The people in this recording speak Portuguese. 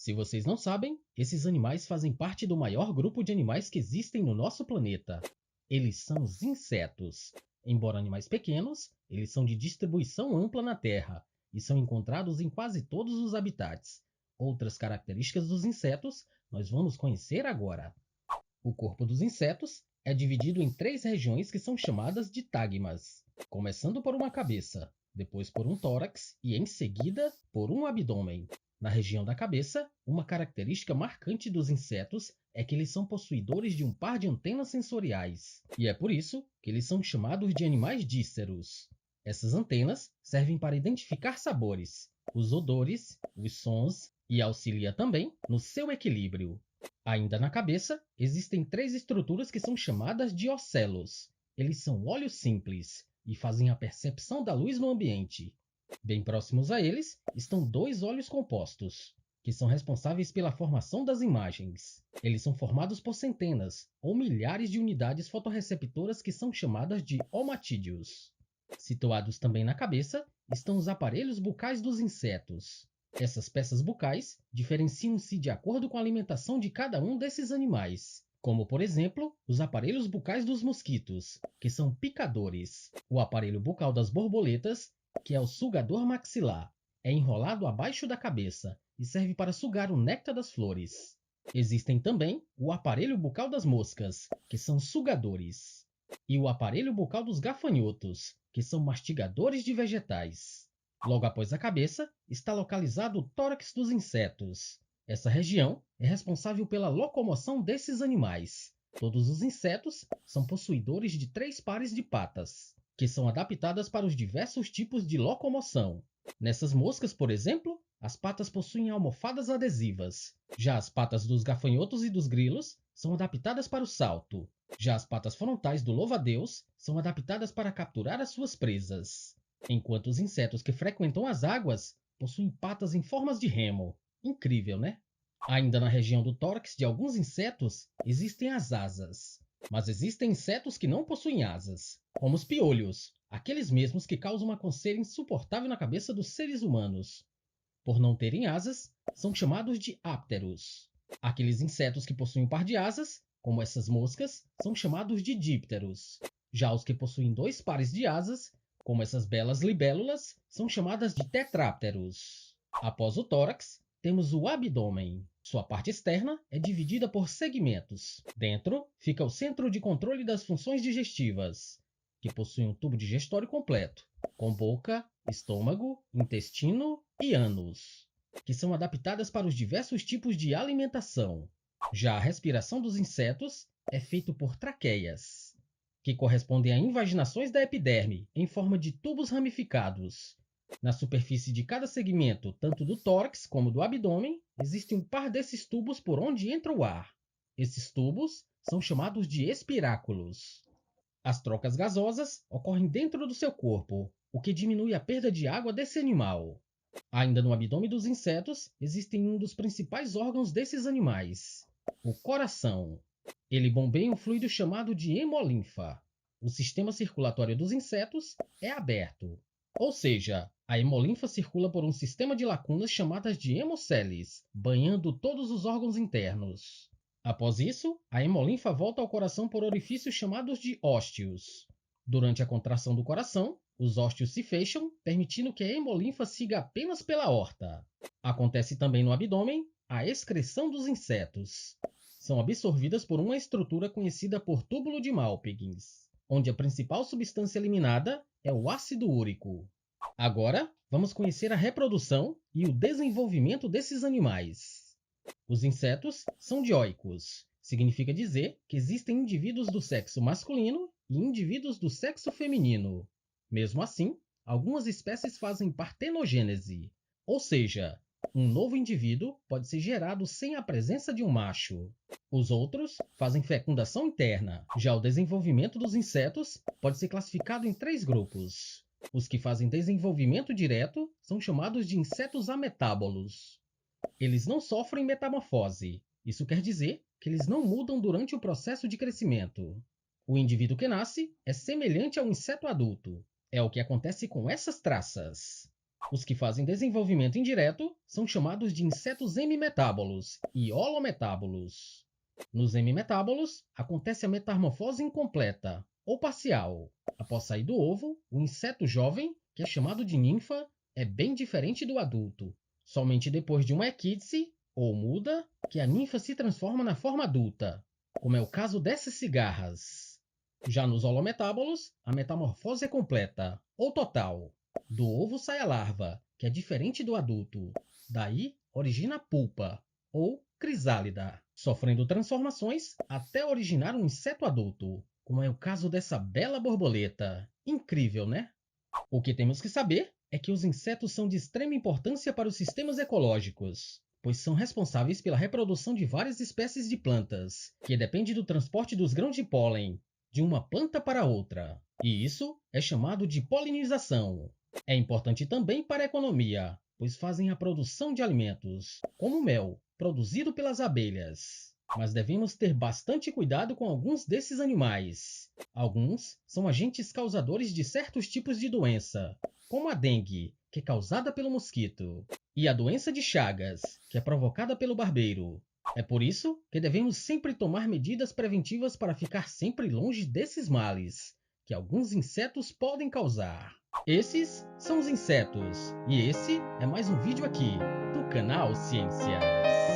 Se vocês não sabem, esses animais fazem parte do maior grupo de animais que existem no nosso planeta. Eles são os insetos. Embora animais pequenos, eles são de distribuição ampla na Terra e são encontrados em quase todos os habitats. Outras características dos insetos nós vamos conhecer agora. O corpo dos insetos é dividido em 3 regiões que são chamadas de tagmas, começando por uma cabeça, depois por um tórax e em seguida por um abdômen. Na região da cabeça, uma característica marcante dos insetos é que eles são possuidores de um par de antenas sensoriais, e é por isso que eles são chamados de animais dísceros. Essas antenas servem para identificar sabores, os odores, os sons e auxilia também no seu equilíbrio. Ainda na cabeça, existem 3 estruturas que são chamadas de ocelos. Eles são olhos simples e fazem a percepção da luz no ambiente. Bem próximos a eles estão 2 olhos compostos, que são responsáveis pela formação das imagens. Eles são formados por centenas ou milhares de unidades fotorreceptoras que são chamadas de omatídeos. Situados também na cabeça estão os aparelhos bucais dos insetos. Essas peças bucais diferenciam-se de acordo com a alimentação de cada um desses animais, como, por exemplo, os aparelhos bucais dos mosquitos, que são picadores. O aparelho bucal das borboletas, que é o sugador maxilar, é enrolado abaixo da cabeça e serve para sugar o néctar das flores. Existem também o aparelho bucal das moscas, que são sugadores, e o aparelho bucal dos gafanhotos, que são mastigadores de vegetais. Logo após a cabeça, está localizado o tórax dos insetos. Essa região é responsável pela locomoção desses animais. Todos os insetos são possuidores de 3 pares de patas, que são adaptadas para os diversos tipos de locomoção. Nessas moscas, por exemplo, as patas possuem almofadas adesivas. Já as patas dos gafanhotos e dos grilos são adaptadas para o salto. Já as patas frontais do louva-a-Deus são adaptadas para capturar as suas presas. Enquanto os insetos que frequentam as águas possuem patas em formas de remo. Incrível, né? Ainda na região do tórax de alguns insetos existem as asas. Mas existem insetos que não possuem asas, como os piolhos, aqueles mesmos que causam uma coceira insuportável na cabeça dos seres humanos. Por não terem asas, são chamados de ápteros. Aqueles insetos que possuem um par de asas, como essas moscas, são chamados de dípteros. Já os que possuem 2 pares de asas, como essas belas libélulas, são chamadas de tetrápteros. Após o tórax, temos o abdômen. Sua parte externa é dividida por segmentos. Dentro fica o centro de controle das funções digestivas, que possui um tubo digestório completo, com boca, estômago, intestino e ânus, que são adaptadas para os diversos tipos de alimentação. Já a respiração dos insetos é feita por traqueias, que correspondem a invaginações da epiderme em forma de tubos ramificados. Na superfície de cada segmento, tanto do tórax como do abdômen, existe um par desses tubos por onde entra o ar. Esses tubos são chamados de espiráculos. As trocas gasosas ocorrem dentro do seu corpo, o que diminui a perda de água desse animal. Ainda no abdômen dos insetos, existe um dos principais órgãos desses animais, o coração. Ele bombeia um fluido chamado de hemolinfa. O sistema circulatório dos insetos é aberto, ou seja, a hemolinfa circula por um sistema de lacunas chamadas de hemoceles, banhando todos os órgãos internos. Após isso, a hemolinfa volta ao coração por orifícios chamados de ósteos. Durante a contração do coração, os ósteos se fecham, permitindo que a hemolinfa siga apenas pela aorta. Acontece também no abdômen a excreção dos insetos. São absorvidas por uma estrutura conhecida por túbulo de Malpighi, onde a principal substância eliminada é o ácido úrico. Agora, vamos conhecer a reprodução e o desenvolvimento desses animais. Os insetos são dioicos. Significa dizer que existem indivíduos do sexo masculino e indivíduos do sexo feminino. Mesmo assim, algumas espécies fazem partenogênese, ou seja, um novo indivíduo pode ser gerado sem a presença de um macho. Os outros fazem fecundação interna. Já o desenvolvimento dos insetos pode ser classificado em 3 grupos. Os que fazem desenvolvimento direto são chamados de insetos ametábolos. Eles não sofrem metamorfose. Isso quer dizer que eles não mudam durante o processo de crescimento. O indivíduo que nasce é semelhante ao inseto adulto. É o que acontece com essas traças. Os que fazem desenvolvimento indireto são chamados de insetos hemimetábolos e holometábolos. Nos hemimetábolos, acontece a metamorfose incompleta ou parcial. Após sair do ovo, o inseto jovem, que é chamado de ninfa, é bem diferente do adulto. Somente depois de uma equítese, ou muda, que a ninfa se transforma na forma adulta, como é o caso dessas cigarras. Já nos holometábolos, a metamorfose é completa, ou total. Do ovo sai a larva, que é diferente do adulto. Daí origina a pupa, ou crisálida, sofrendo transformações até originar um inseto adulto, como é o caso dessa bela borboleta. Incrível, né? O que temos que saber é que os insetos são de extrema importância para os sistemas ecológicos, pois são responsáveis pela reprodução de várias espécies de plantas, que depende do transporte dos grãos de pólen de uma planta para outra. E isso é chamado de polinização. É importante também para a economia, pois fazem a produção de alimentos, como o mel, produzido pelas abelhas. Mas devemos ter bastante cuidado com alguns desses animais. Alguns são agentes causadores de certos tipos de doença, como a dengue, que é causada pelo mosquito, e a doença de Chagas, que é provocada pelo barbeiro. É por isso que devemos sempre tomar medidas preventivas para ficar sempre longe desses males que alguns insetos podem causar. Esses são os insetos, e esse é mais um vídeo aqui do canal Ciências.